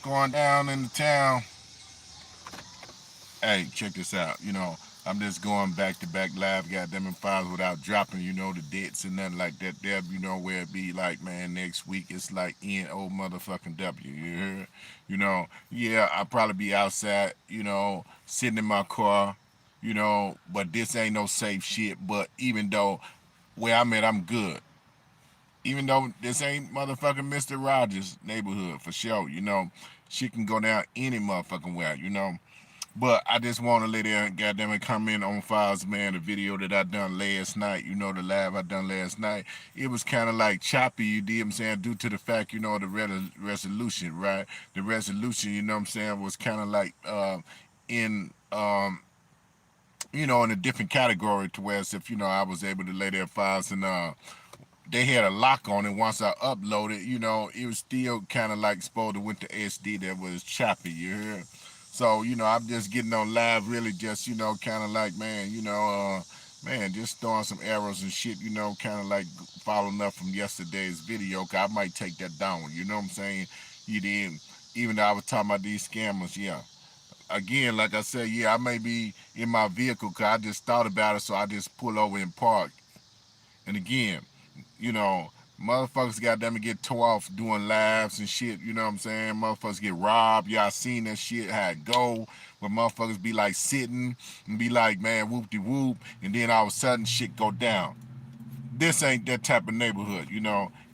going down in the town? Hey, check this out. I'm just going back to back live, goddamn it, files without dropping, the dates and nothing like that there, where it be like, man, next week it's like N-O motherfucking W, you hear? Yeah, I'll probably be outside, sitting in my car, but this ain't no safe shit, but even though where I'm at, I'm good. Even though this ain't motherfucking Mr. Rogers' neighborhood for sure, shit can go down any motherfucking way, But I just want to let it, goddamn it, comment on files, man. The video that I done last night, the live I done last night, it was kind of like choppy, you did what I'm saying, due to the fact, the resolution, right? The resolution, you know what I'm saying, was kind of like in, in a different category to where as if, I was able to lay their files and, they had a lock on it. Once I uploaded, it was still kind of like supposed to went to SD that was choppy, you hear? So, I'm just getting on live, really just, kind of like, man, man, just throwing some arrows and shit, kind of like following up from yesterday's video. Cause I might take that down, you know what I'm saying? You did, even though I was talking about these scammers, yeah. Again, like I said, yeah, I may be in my vehicle because I just thought about it, so I just pull over and park. And again, you know, motherfuckers goddamn it get tore off doing lives and shit, you know what I'm saying? Motherfuckers get robbed. Y'all seen that shit, how it go, where motherfuckers be like sitting and be like, man, whoop de whoop, and then all of a sudden shit go down. This ain't that type of neighborhood,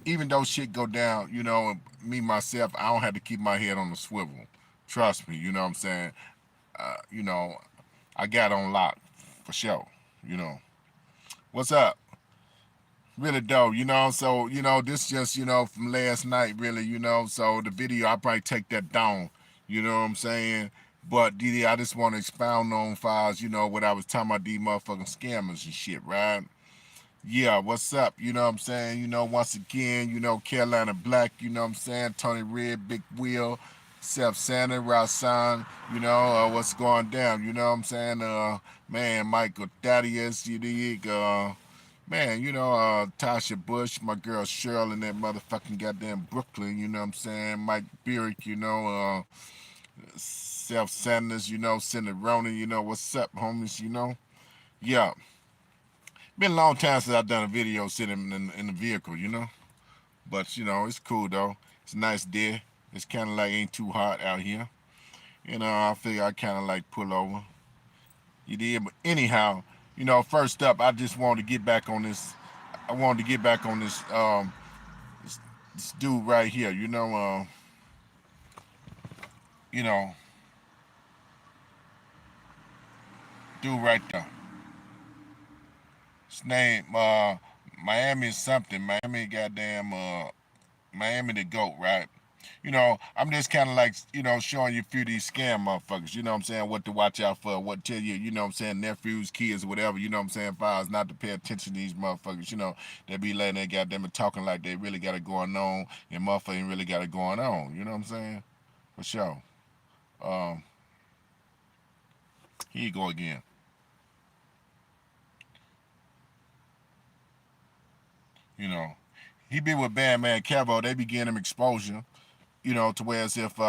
Even though shit go down, me myself, I don't have to keep my head on the swivel. Trust me, you know what I'm saying? Uh, you know, I got on lock for sure, you know. What's up? Really dope, So, this just, from last night, really, So the video, I probably take that down, you know what I'm saying? But DD, I just want to expound on files, what I was talking about these motherfucking scammers and shit, right? Yeah, what's up? You know what I'm saying? Once again, Carolina Black, you know what I'm saying? Tony Red, Big Wheel, Self Santa, Rasan, what's going down, you know what I'm saying? Man, Michael Thaddeus, you dig? Man, Tasha Bush, my girl Cheryl in that motherfucking goddamn Brooklyn, you know what I'm saying? Mike Burrick, Self Sanders, Senator Ronan, what's up, homies, Yeah. Been a long time since I've done a video sitting in the vehicle, But, it's cool though. It's a nice day. It's kind of like ain't too hot out here. I figure I kind of like pull over. You did, but anyhow, first up, I just wanted to get back on this. I wanted to get back on this dude right here. You know, dude right there. His name Miami something. Miami goddamn Miami the goat, right? I'm just kind of like, showing you a few of these scam motherfuckers, you know what I'm saying, what to watch out for, what tell you, you know what I'm saying, nephews, kids, whatever, you know what I'm saying, files, not to pay attention to these motherfuckers, they be letting that goddamn it talking like they really got it going on, and motherfucker ain't really got it going on, you know what I'm saying, for sure. Um, Here you go again, you know. He be with Bad Man Cavo, they be getting him exposure, to where as if, be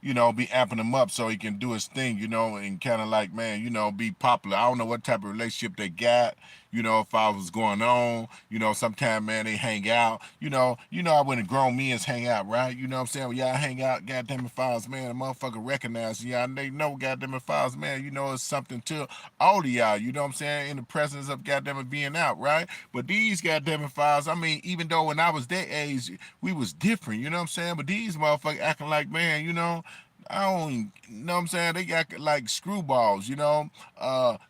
amping him up so he can do his thing, and kind of like, man, be popular. I don't know what type of relationship they got, if I was going on, sometime, man, they hang out, I when the grown men's hang out, right? You know what I'm saying? When y'all hang out, goddamn it, files, man, the motherfucker recognize y'all, and they know, goddamn it, files, man, it's something to all of y'all, you know what I'm saying, in the presence of goddamn it being out, right? But these goddamn it, files, I mean, even though when I was that age, we was different, you know what I'm saying? But these motherfuckers acting like, man, I don't you know what I'm saying? They got like screwballs,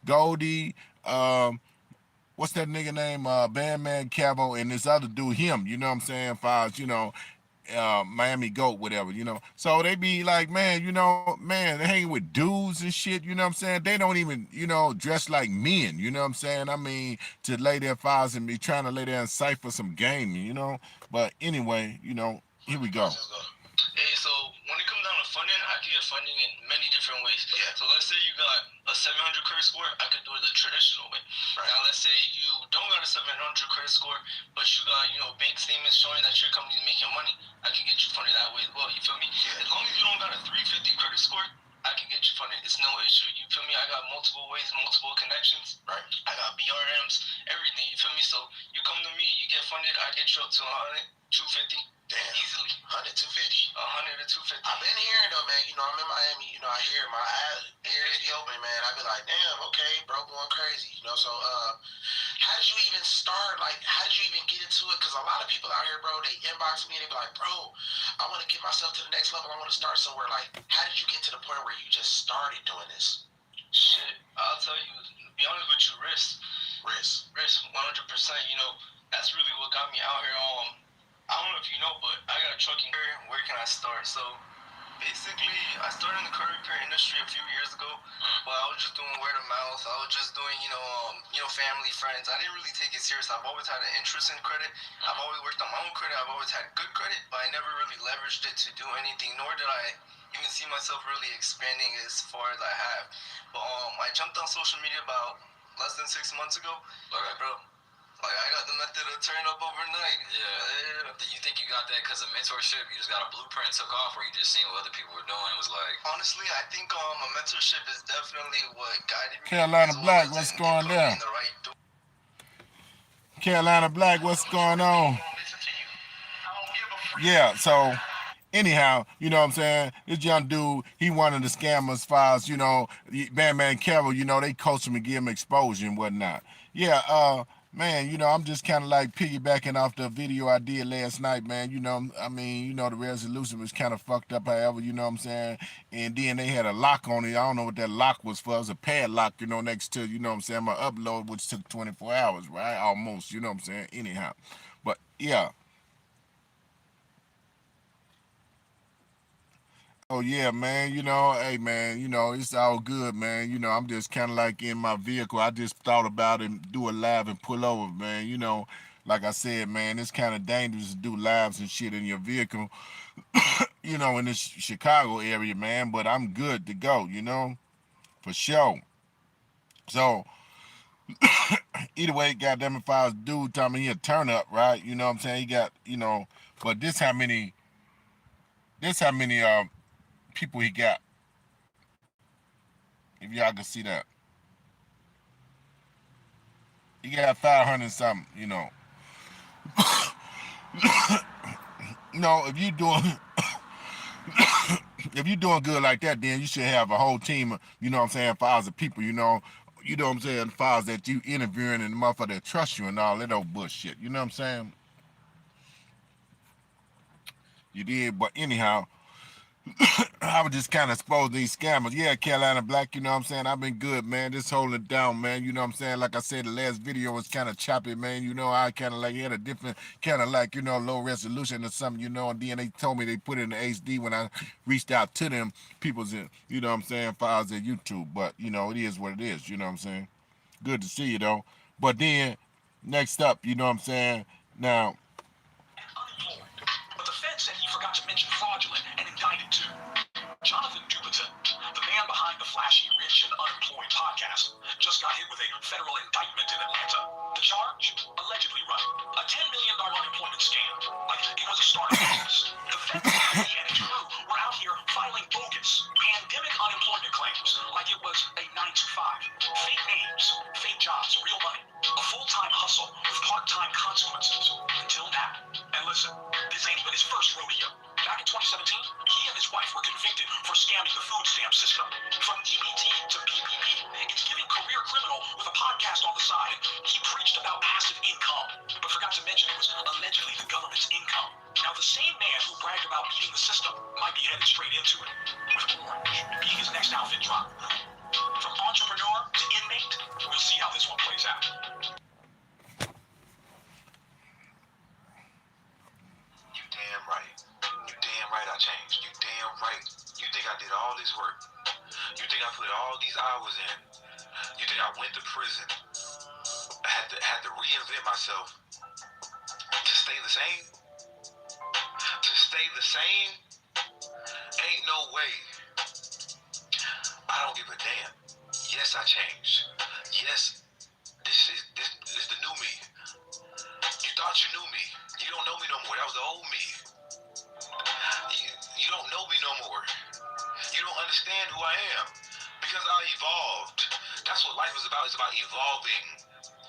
Goldie, what's that nigga name? Bandman Cavo and this other dude, him, you know what I'm saying? Files, Miami Goat, whatever, So they be like, man, man, they hang with dudes and shit, you know what I'm saying? They don't even, dress like men, you know what I'm saying? I mean, to lay their files and be trying to lay there and cipher some game, But anyway, here we go. Hey, so when it comes down to funding, I can get funding in many different ways. Yeah. So let's say you got a 700 credit score, I could do it the traditional way. Right. Now let's say you don't got a 700 credit score, but you got, bank statements showing that your company's making money, I can get you funded that way as well. You feel me? As long as you don't got a 350 credit score, I can get you funded. It's no issue. You feel me? I got multiple ways, multiple connections. Right. I got BRMs, everything. You feel me? So you come to me, you get funded, I get you up to 100, 250. Damn. Easily. 100, 250. 100 to 250. I've been hearing though, man. I'm in Miami. I hear my ears be open, man. I be like, damn, okay, bro, going crazy. So how did you even start? Like, how did you even get into it? Because a lot of people out here, bro, they inbox me and they be like, bro, I want to get myself to the next level. I want to start somewhere. Like, how did you get to the point where you just started doing this? Shit, I'll tell you. To be honest with you, risk. 100%. That's really what got me out here. I don't know if you know, but I got a trucking career. Where can I start? So basically, I started in the car repair industry a few years ago, but I was just doing word of mouth. I was just doing, family, friends. I didn't really take it serious. I've always had an interest in credit. I've always worked on my own credit. I've always had good credit, but I never really leveraged it to do anything, nor did I even see myself really expanding as far as I have. But I jumped on social media about less than 6 months ago. Okay, bro. Like, I got the method of turn up overnight. Yeah. Do you think you got that because of mentorship? You just got a blueprint and took off, or you just seen what other people were doing and was like... Honestly, I think a mentorship is definitely what guided me. Carolina Black, what's going on? Carolina Black, what's going on? Yeah, so... Anyhow, you know what I'm saying? This young dude, he one of the scammers as far as, Batman Carol, they coach him and give him exposure and whatnot. Yeah, man, I'm just kind of like piggybacking off the video I did last night, man. The resolution was kind of fucked up, however, you know what I'm saying? And then they had a lock on it. I don't know what that lock was for. It was a padlock, next to, my upload, which took 24 hours, right? Almost, you know what I'm saying? Anyhow. But, yeah. Oh yeah, man. Hey man. It's all good, man. I'm just kind of like in my vehicle. I just thought about it, do a live and pull over, man. Like I said, man, it's kind of dangerous to do lives and shit in your vehicle. In this Chicago area, man. But I'm good to go. For sure. So either way, goddamn, if I was dude telling me he a turn up, right? You know what I'm saying? He got, but this how many people he got. If y'all can see that. He got 500 something, if you doing if you doing good like that, then you should have a whole team of, files of people, you know what I'm saying, files that you interviewing and the motherfucker that trust you and all that old bullshit. You know what I'm saying? You did, but anyhow, I was just kind of exposed these scammers. Yeah, Carolina Black, you know what I'm saying? I've been good, man. Just holding it down, man. You know what I'm saying? Like I said, the last video was kind of choppy, man. I kind of like had a different kind of like, low resolution or something, and then they told me they put it in the HD when I reached out to them, people's, you know what I'm saying, files at YouTube. But, it is what it is, you know what I'm saying? Good to see you, though. But then, next up, you know what I'm saying? Now, but the Fed said he forgot to mention fraudulent and indicted too. Jonathan Dubet, the man behind the Flashy Rich and Unemployed podcast, just got hit with a federal indictment in Atlanta. The charge? Allegedly run a $10 million unemployment scam. Like it was a startup business. The Fed and his crew were out here filing bogus pandemic unemployment claims like it was a 9-to-5. Fake names, fake jobs, real money. A full-time hustle with part-time consequences. Until now. And listen, this ain't even his first rodeo. Back in 2017, he and his wife were convicted for scamming the food stamp system. From EBT to PPP, it's giving career criminal with a podcast on the side. He preached about passive income, but forgot to mention it was allegedly the government's income. Now, the same man who bragged about beating the system might be headed straight into it, with Orange being his next outfit drop. From entrepreneur to inmate, we'll see how this one plays out. You damn right. You damn right I changed. You damn right. You think I did all this work? You think I put all these hours in? You think I went to prison? I had to reinvent myself to stay the same? To stay the same? Ain't no way. I don't give a damn. Yes, I changed. Yes, this is the new me. thought you knew me. You don't know me no more. That was the old me. You don't know me no more. You don't understand who I am. Because I evolved. That's what life is about. It's about evolving.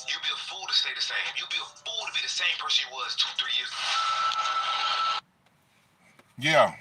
You'd be a fool to stay the same. You'd be a fool to be the same person you was 2-3 years ago. Yeah.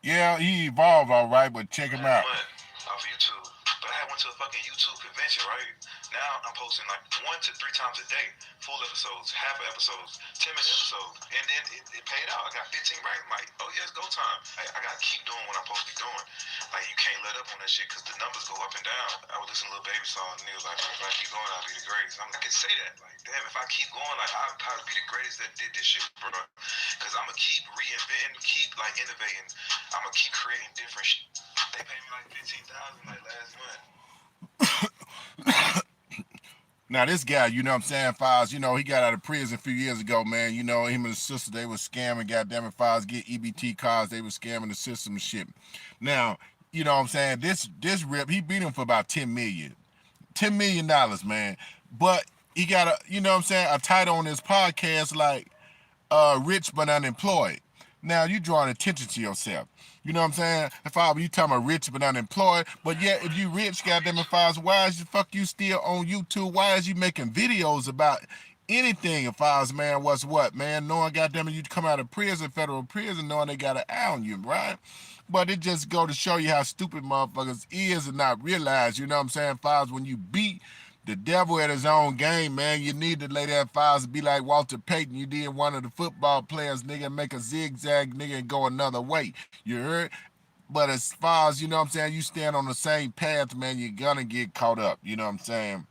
Yeah, he evolved all right, but check him out. Off YouTube. But I went to a fucking YouTube convention, right? Now I'm posting like 1 to 3 times a day. Full episodes, half episodes, 10-minute episodes. And then it paid out. I got 15 right. I'm like, oh yeah, it's go time. I gotta keep doing what I'm supposed to be doing. Like, you can't let up on that shit because the numbers go up and down. I was listening to Lil Baby song and he was like, man, if I keep going, I'll be the greatest. I can say that. Like, damn, if I keep going, like, I'll probably be the greatest that did this shit, bro. Because I'm gonna keep reinventing, keep like innovating. I'm gonna keep creating different shit. They paid me like $15,000 like last month. Now this guy, you know what I'm saying, Files, you know, he got out of prison a few years ago, man. You know, him and his sister, they was scamming, goddamn it, Files, get EBT cards, they was scamming the system and shit. Now, you know what I'm saying, this rip, he beat him for about $10 million, man. But he got a, you know what I'm saying, a title on his podcast like rich but unemployed. Now you drawing attention to yourself. You know what I'm saying? If I were you talking about rich but unemployed, but yet if you rich, goddamn it, Files, why is the fuck you still on YouTube? Why is you making videos about anything? If Files, man, what's what, man? Knowing goddamn it, you come out of prison, federal prison, knowing they got an eye on you, right? But it just go to show you how stupid motherfuckers is and not realize, you know what I'm saying, Files, when you beat the devil at his own game, man, you need to lay that Files and be like Walter Payton. You did one of the football players, nigga, make a zigzag, nigga, and go another way. You heard? But as far as, you know what I'm saying, you stand on the same path, man, you're gonna get caught up. You know what I'm saying?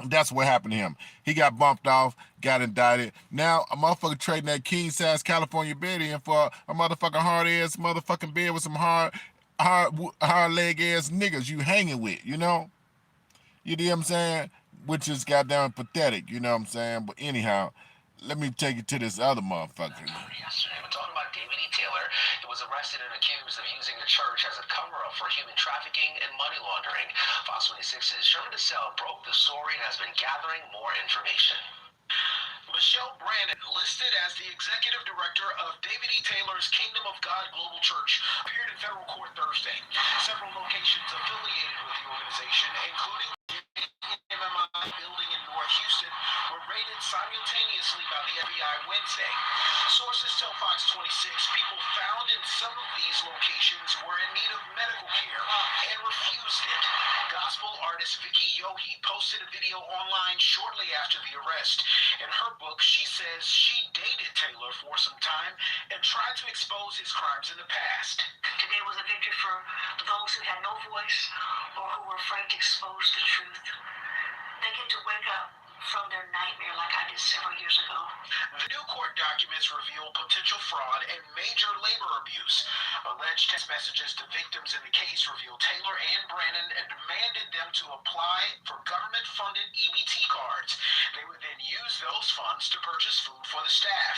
That's what happened to him. He got bumped off, got indicted. Now a motherfucker trading that king size California bed in for a motherfucking hard ass motherfucking bed with some hard leg ass niggas you hanging with, you know? You know what I'm saying? Which is goddamn pathetic, you know what I'm saying? But anyhow, let me take you to this other motherfucker. Yesterday, we're talking about David E. Taylor. He was arrested and accused of using the church as a cover-up for human trafficking and money laundering. Fox 26's Sherman DeSalle broke the story and has been gathering more information. Michelle Brannon, listed as the executive director of David E. Taylor's Kingdom of God Global Church, appeared in federal court Thursday. Several locations affiliated with the organization, including MMI building in North Houston, were raided simultaneously by the FBI Wednesday. Sources tell Fox 26 people found in some of these locations were in need of medical care and refused it. Gospel artist Vicky Yohe posted a video online shortly after the arrest. In her book, she says she dated Taylor for some time and tried to expose his crimes in the past. Today was a victory for those who had no voice or who were afraid to expose the truth. They get to wake up from their nightmare like I did several years ago. The new court documents reveal potential fraud and major labor abuse. Alleged text messages to victims in the case reveal Taylor and Brannon demanded them to apply for government-funded EBT cards. They would then use those funds to purchase food for the staff.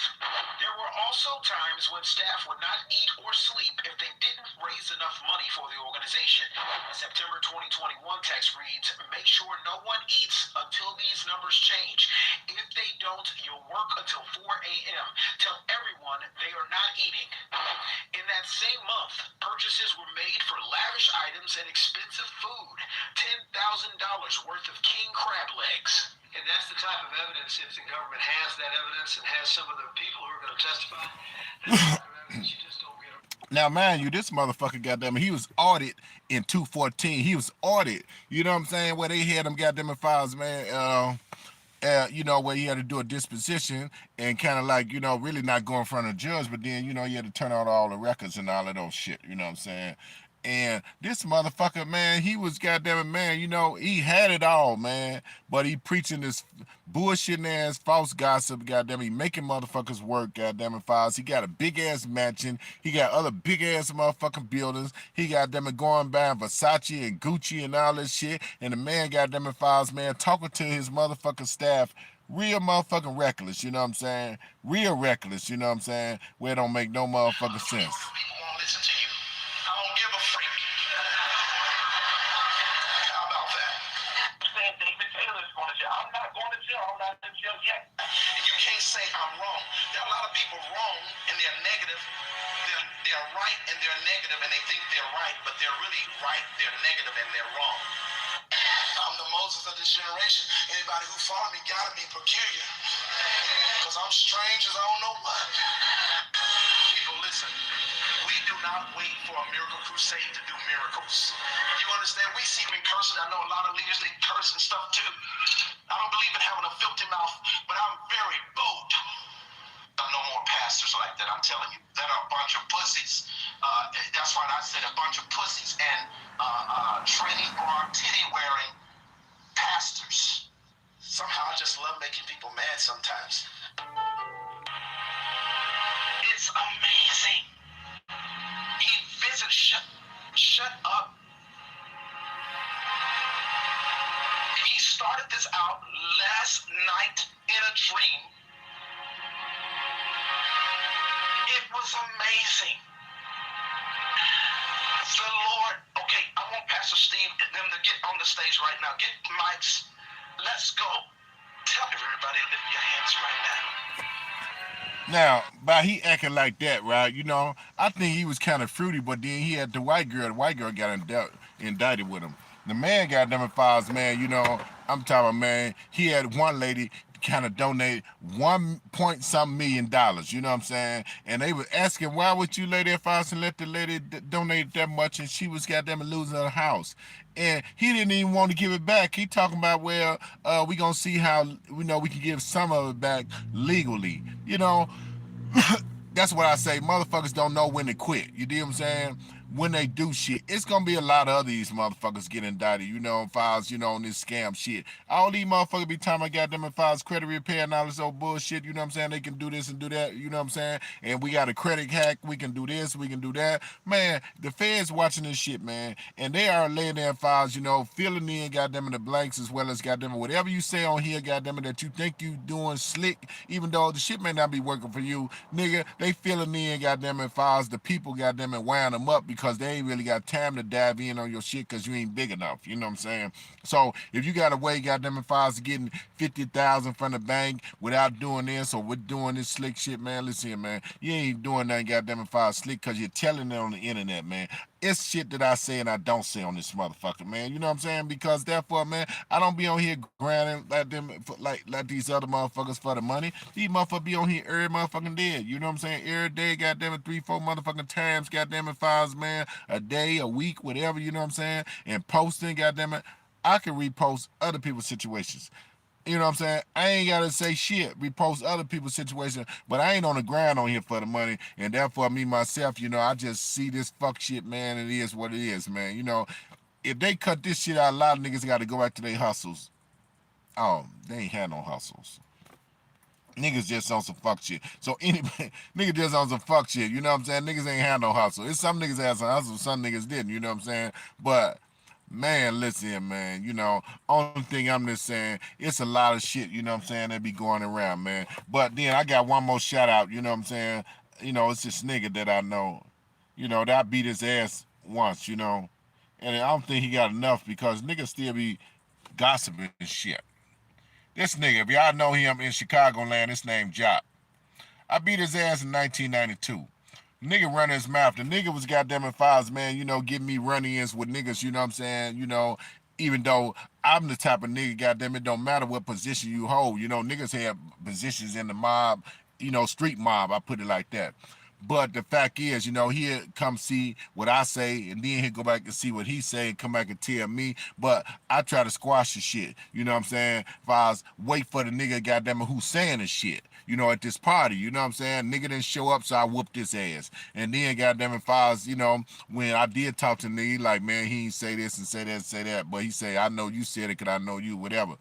There were also times when staff would not eat or sleep if they didn't raise enough money for the organization. A September 2021 text reads, "Make sure no one eats until these numbers change. If they don't, you'll work until 4 a.m. Tell everyone they are not eating." In that same month, purchases were made for lavish items and expensive food. $10,000 worth of king crab legs. And that's the type of evidence, if the government has that evidence and has some of the people who are going to testify, that's the type of evidence you just don't get. Now, mind you, this motherfucker, goddamn it, he was audited in 214. He was audited. You know what I'm saying? Where they had them goddamn Files, man. You know, where he had to do a disposition and kind of like, you know, really not go in front of the judge, but then, you know, he had to turn out all the records and all of those shit, you know what I'm saying? And this motherfucker, man, he was goddamn it, man, you know, he had it all, man, but he preaching this bullshit ass false gossip, goddamn it, he making motherfuckers work, goddamn it, Files. He got a big ass mansion, he got other big ass motherfucking buildings, he goddamn it going buying Versace and Gucci and all this shit, and the man, goddamn it, Files, man, talking to his motherfucking staff, real motherfucking reckless, you know what I'm saying? Real reckless, you know what I'm saying? Where it don't make no motherfucking sense. People won't listen to you. I don't give a freak. How about that? Saying David Taylor is going to jail. I'm not going to jail. I'm not in jail yet. And you wrong and they're negative. They're right and they're negative and they think they're right, but they're really right, they're negative, and they're wrong. I'm the Moses of this generation. Anybody who follow me gotta be peculiar. Because I'm strange as I don't know what. People, listen. We do not wait for a miracle crusade to do miracles. You understand? We see me cursing. I know a lot of leaders, they curse and stuff too. I don't believe in having a filthy mouth, but I'm very bold. No more pastors like that, I'm telling you. That are a bunch of pussies. That's right, I said a bunch of pussies and training or titty-wearing pastors. Somehow I just love making people mad sometimes. It's amazing. He visits, shut up. He started this out last night in a dream. It was amazing. The Lord, okay, I want Pastor Steve and them to get on the stage right now. Get mics. Let's go. Tell everybody to lift your hands right now. Now, by he acting like that, right? I think he was kind of fruity, but then he had the white girl. The white girl got indicted with him. The man got them in files, man. I'm talking about, man. He had one lady kind of donate 1 point some $1 million. You know what I'm saying? And they was asking, why would you lay there files and let the lady donate that much? And she was goddamn losing her house. And he didn't even want to give it back. He talking about, well, we gonna see how we can give some of it back legally. That's what I say. Motherfuckers don't know when to quit. You dig what I'm saying? When they do shit, it's gonna be a lot of other these motherfuckers get indicted, files, on this scam shit. All these motherfuckers be talking about goddamn in files, credit repair and all this old bullshit, you know what I'm saying? They can do this and do that, you know what I'm saying? And we got a credit hack, we can do this, we can do that. Man, the feds watching this shit, man, and they are laying their files, filling in goddamn the blanks as well as goddamn whatever you say on here, goddamn that you think you doing slick, even though the shit may not be working for you, nigga, they filling in goddamn files, the people goddamn wind them up because they ain't really got time to dive in on your shit because you ain't big enough. You know what I'm saying? So if you got a way, goddamn files to getting 50,000 from the bank without doing this or with doing this slick shit, man, listen here, man. You ain't doing nothing goddamn files slick because you're telling it on the internet, man. It's shit that I say and I don't say on this motherfucker, man. You know what I'm saying? Because therefore, man, I don't be on here grinding like them, like these other motherfuckers for the money. These motherfuckers be on here every motherfucking day. You know what I'm saying? Every day, goddamn it, 3-4 motherfucking times, goddamn it, files, man, a day, a week, whatever. You know what I'm saying? And posting, goddamn it, I can repost other people's situations. You know what I'm saying? I ain't gotta say shit, repost other people's situation, but I ain't on the grind on here for the money, and therefore me myself, I just see this fuck shit, man. It is what it is, man. If they cut this shit out, a lot of niggas got to go back to their hustles. They ain't had no hustles. Niggas just on some fuck shit. So anybody, niggas just on some fuck shit. You know what I'm saying? Niggas ain't had no hustle. It's some niggas had some hustle, some niggas didn't. You know what I'm saying? But man, listen here, man. Only thing I'm just saying, it's a lot of shit, you know what I'm saying, that be going around, man. But then I got one more shout out, you know what I'm saying? It's this nigga that I know, that I beat his ass once, and I don't think he got enough because niggas still be gossiping and shit. This nigga, if y'all know him in Chicagoland, his name Jock. I beat his ass in 1992. Nigga running his mouth. The nigga was goddamn in files, man, giving me run-ins with niggas, you know what I'm saying? Even though I'm the type of nigga, goddamn it, don't matter what position you hold. Niggas have positions in the mob, street mob, I put it like that. But the fact is, he'll come see what I say, and then he'll go back and see what he say and come back and tell me. But I try to squash the shit. You know what I'm saying? If I was wait for the nigga, goddamn it, who's saying the shit, at this party, you know what I'm saying? Nigga didn't show up, so I whooped his ass. And then, goddamn it, if I was, when I did talk to the nigga, like, man, he ain't say this and say that and say that, but he say, I know you said it because I know you, whatever.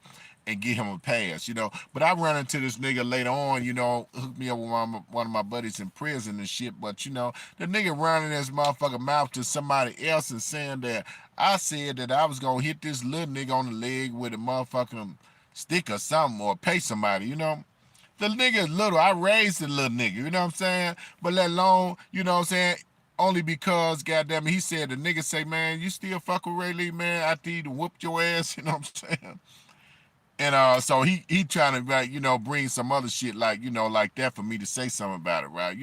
And give him a pass, But I run into this nigga later on, hooked me up with one of my buddies in prison and shit. But, the nigga running his motherfucking mouth to somebody else and saying that I said that I was going to hit this little nigga on the leg with a motherfucking stick or something or pay somebody. The nigga is little. I raised the little nigga, you know what I'm saying? But let alone, you know what I'm saying? Only because, goddamn it, he said, the nigga say, man, you still fuck with Ray Lee, man, after he whooped your ass, you know what I'm saying? And so he trying to like bring some other shit like like that for me to say something about it, right?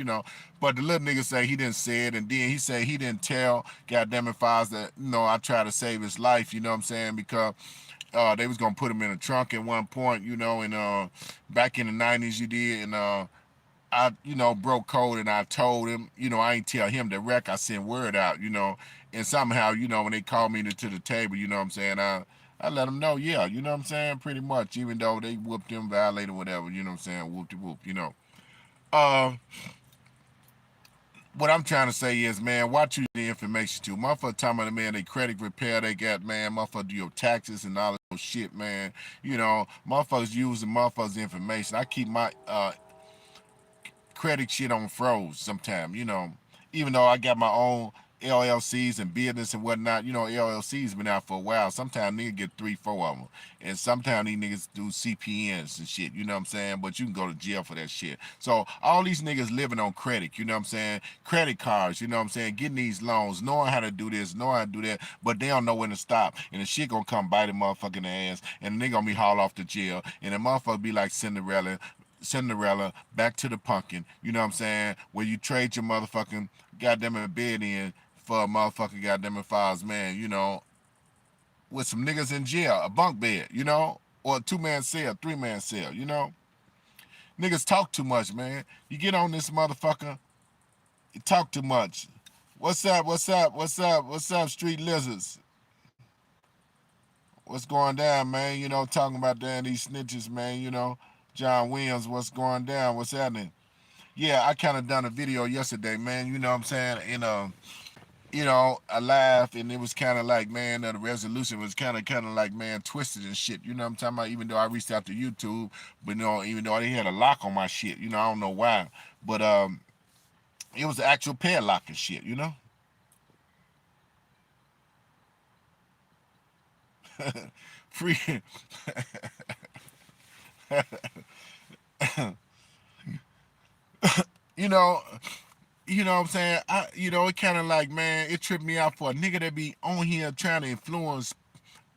But the little nigga say he didn't say it, and then he said he didn't tell goddamn it Files that I tried to save his life, you know what I'm saying? Because they was gonna put him in a trunk at one point, and back in the '90s you did, and I broke code and I told him, I ain't tell him direct, I sent word out, and somehow when they called me to the table, you know what I'm saying, I let them know, yeah, you know what I'm saying, pretty much, even though they whooped him, violated, whatever, you know what I'm saying, whoop de whoop. Uh, what I'm trying to say is, man, watch you the information too. Motherfucker talking about, man, they credit repair they got, man, motherfucker do your taxes and all that shit, man. Motherfuckers using motherfuckers information. I keep my credit shit on froze sometime, even though I got my own LLCs and business and whatnot, LLCs been out for a while. Sometimes niggas get three, four of them. And sometimes these niggas do CPNs and shit, you know what I'm saying? But you can go to jail for that shit. So all these niggas living on credit, you know what I'm saying? Credit cards, you know what I'm saying? Getting these loans, knowing how to do this, knowing how to do that, but they don't know when to stop. And the shit gonna come bite the motherfucking ass, and they gonna be hauled off to jail. And the motherfucker be like Cinderella back to the pumpkin, you know what I'm saying? Where you trade your motherfucking goddamn it bed in for a motherfucking goddamn it files, man, with some niggas in jail, a bunk bed, or a two-man cell, three-man cell. Niggas talk too much, man. You get on this motherfucker, you talk too much. What's up, what's up, what's up, what's up, street lizards? What's going down, man? Talking about damn these snitches, man, John Williams, what's going down, what's happening? Yeah, I kind of done a video yesterday, man. You know what I'm saying? And I laughed, and it was kind of like, man, the resolution was kind of like, man, twisted and shit. You know what I'm talking about? Even though I reached out to YouTube, but even though they had a lock on my shit, I don't know why, but it was the actual padlock and shit. Free. you know, what I'm saying? It kind of like, man, it tripped me out for a nigga that be on here trying to influence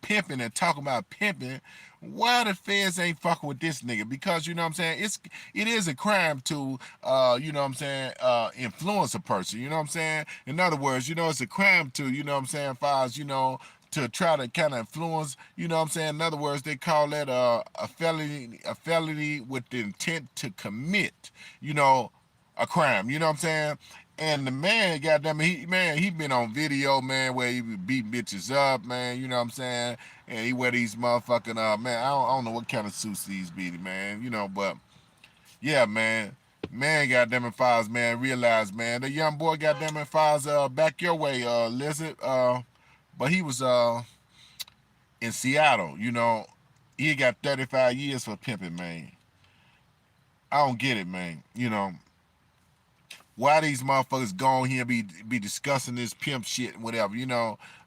pimping and talking about pimping. Why the feds ain't fucking with this nigga? Because you know what I'm saying, it is a crime to what I'm saying, influence a person, you know what I'm saying? In other words, it's a crime to, you know what I'm saying, files, to try to kind of influence, you know what I'm saying? In other words, they call that a felony with the intent to commit, a crime, you know what I'm saying? And the man, goddamn it, he been on video, man, where he be beating bitches up, man, you know what I'm saying? And he wear these motherfucking, man, I don't know what kind of suits these be, man, but yeah, man. Man, goddamn it, Files, man, realize, man, the young boy, goddamn it, Files, back your way, Lizard, but he was, in Seattle, he got 35 years for pimping, man. I don't get it, man, why these motherfuckers go on here be discussing this pimp shit, whatever,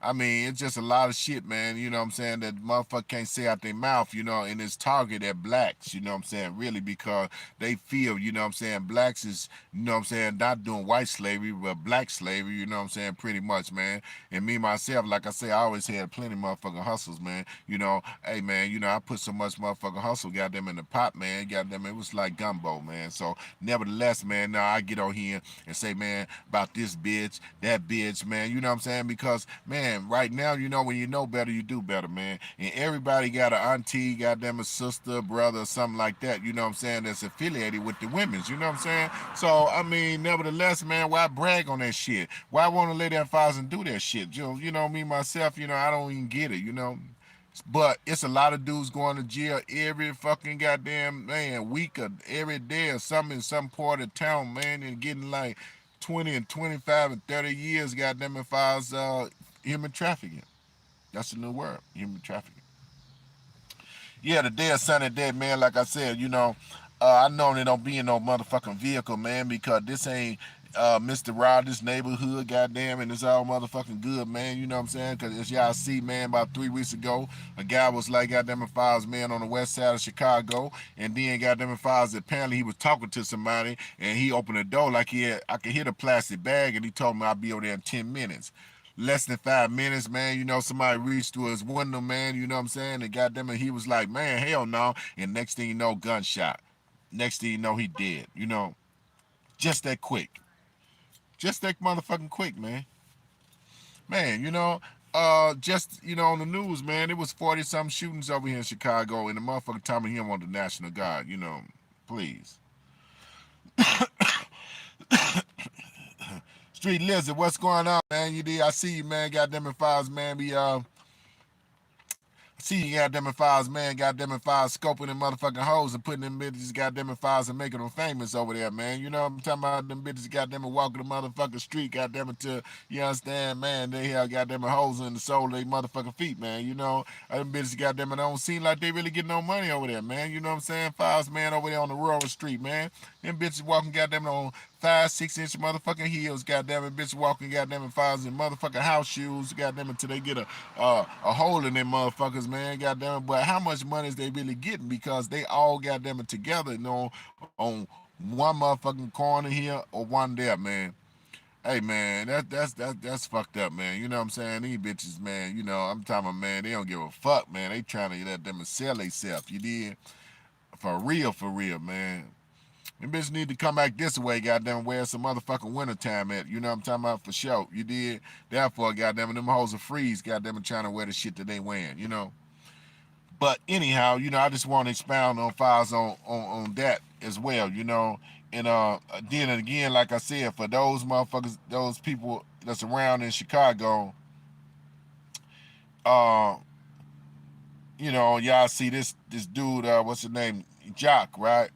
I mean, it's just a lot of shit, man, you know what I'm saying, that motherfucker can't say out their mouth, and it's targeted at blacks, you know what I'm saying, really, because they feel, you know what I'm saying, blacks is, you know what I'm saying, not doing white slavery, but black slavery, you know what I'm saying, pretty much, man. And me, myself, like I say, I always had plenty of motherfucking hustles, man, hey, man, I put so much motherfucking hustle, goddamn, in the pot, man, goddamn, it was like gumbo, man. So, nevertheless, man, now I get on here and say, man, about this bitch, that bitch, man. You know what I'm saying? Because, man, right now, when you know better, you do better, man. And everybody got an auntie, goddamn a sister, brother, something like that, you know what I'm saying, that's affiliated with the women's, you know what I'm saying? So, I mean, nevertheless, man, why brag on that shit? Why want to lay that files and do that shit? Me, myself, I don't even get it. But it's a lot of dudes going to jail every fucking goddamn man week or every day or something in some part of town, man, and getting like 20 and 25 and 30 years, goddamn it, files human trafficking. That's the new word, human trafficking. Yeah, the day of Sunday day, man, like I said, I normally don't be in no motherfucking vehicle, man, because this ain't Mr. Rogers' neighborhood, goddamn, and it's all motherfucking good, man, you know what I'm saying? Because as y'all see, man, about 3 weeks ago, a guy was like, goddamn it, files, man, on the west side of Chicago, and then, goddamn it, files, apparently he was talking to somebody, and he opened the door like I could hear the plastic bag, and he told me I'd be over there in 10 minutes. less than 5 minutes, man. You know, somebody reached to his window, man. You know what I'm saying? And goddamn it, he was like, man, hell no. And next thing you know, gunshot. Next thing you know, he dead. You know, just that quick. Just that motherfucking quick, man. Man, you know, just on the news, man, it was 40 something shootings over here in Chicago, and the motherfucker telling him on the National Guard. You know, please. Street Lizard, what's going on, man? You did? I see you, man. Goddamn it, files, man. See you goddamn it files, man. Goddamn it files, scoping them motherfucking hoes and putting them bitches goddamn it files and making them famous over there, man. You know what I'm talking about? Them bitches goddamn it walking the motherfucking street, goddamn it to you understand, man. They have goddamn it hoes in the sole of their motherfucking feet, man. You know, them bitches goddamn it don't seem like they really get no money over there, man. You know what I'm saying? Files, man, over there on the rural street, man. Them bitches walking goddamn it on 5, 6 inch motherfucking heels, goddamn it, bitch walking goddamn it files in motherfucking house shoes, goddamn it, till they get a hole in them motherfuckers, man, goddamn it. But how much money is they really getting? Because they all goddamn it together, on one motherfucking corner here or one there, man. Hey man, that's fucked up, man. You know what I'm saying? These bitches, man. You know, I'm talking about, man. They don't give a fuck, man. They trying to let them sell themselves. You did for real, man. Them bitches need to come back this way, goddamn, where some motherfucking winter time at. You know what I'm talking about? For sure. You did. Therefore, goddamn, them hoes are freeze, goddamn, trying to wear the shit that they wearing, you know. But anyhow, I just want to expound on files on that as well, you know. And then again, like I said, for those motherfuckers, those people that's around in Chicago, uh, y'all see this dude, what's his name? Jock, right?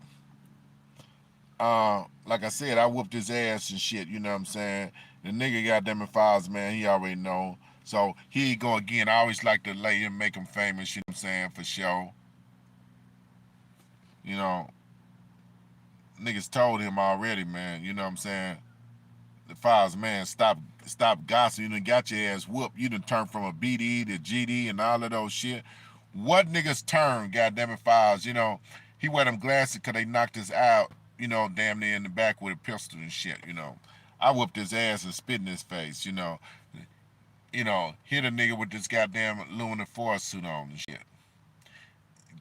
Like I said, I whooped his ass and shit, you know what I'm saying? The nigga got them in files, man, he already know. So he go again. I always like to lay him, make him famous, you know what I'm saying, for sure. You know, niggas told him already, man, you know what I'm saying? The files, man, stop gossiping. You done got your ass whooped. You done turned from a BD to GD and all of those shit. What niggas turn, goddamn it, files, he wear them glasses because they knocked his out, damn near in the back with a pistol and shit, I whooped his ass and spit in his face, hit a nigga with this goddamn aluminum foil suit on and shit.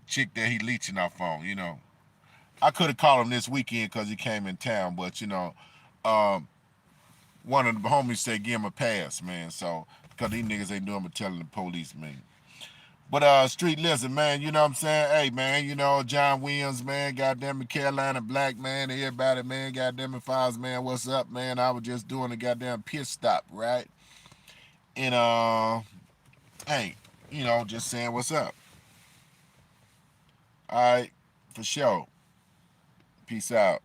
Chick that he leeching off on, I could have called him this weekend because he came in town, but, um, one of the homies said give him a pass, man, so, because these niggas ain't doing but telling the police, man. But Street Lizard, man, you know what I'm saying? Hey, man, John Williams, man, goddamn it, Carolina Black, man, everybody, man, goddamn it, Files, man, what's up, man? I was just doing a goddamn pit stop, right? And, hey, just saying what's up. All right, for sure. Peace out.